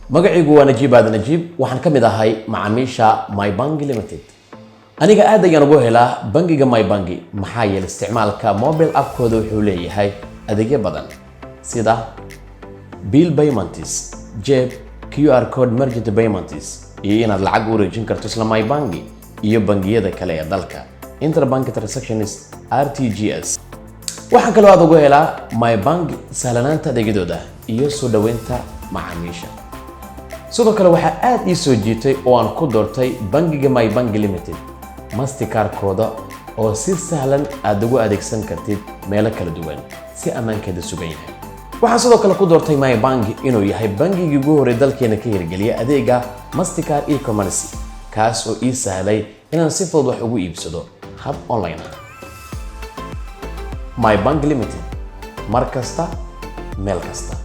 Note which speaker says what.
Speaker 1: magacaygu waa Najiib Aadan Najiib waxaan ka mid ahay macaamiisha MyBank Limited. aniga aad ayaan ugu helaa bangiga MyBank maxaa yeelay isticmaalka mobile app-kooda wuxuu leeyahay adeegyo badan sida bill payments, JEB, QR code merchant payments, iyo inaad lacag u wareejin karto isla MyBank iyo bangiyada kale ee dalka, interbank transactions, RTGS. waxaan kaloo aad ugu helaa MyBank sahlanaanta adeegyadooda iyo soo dhaweynta macaamiisha. sidoo kale waxaa aad ii soo jiitay oo aan ku doortay bangiga MyBank Limited Mastercard-kooda oo si sahlan aad ugu adeegsan kartid meelo kala duwan si ammaankeeda sugan yahay. waxaan sidoo kale ku doortay MyBank inuu yahay bangigii ugu horreeyay dalkeena ka hirgeliyay adeega Mastercard e-commerce kaas oo ii sahlay inaan si fudud wax ugu iibsado hab online ah. MyBank Limited, mar kasta, meel kasta.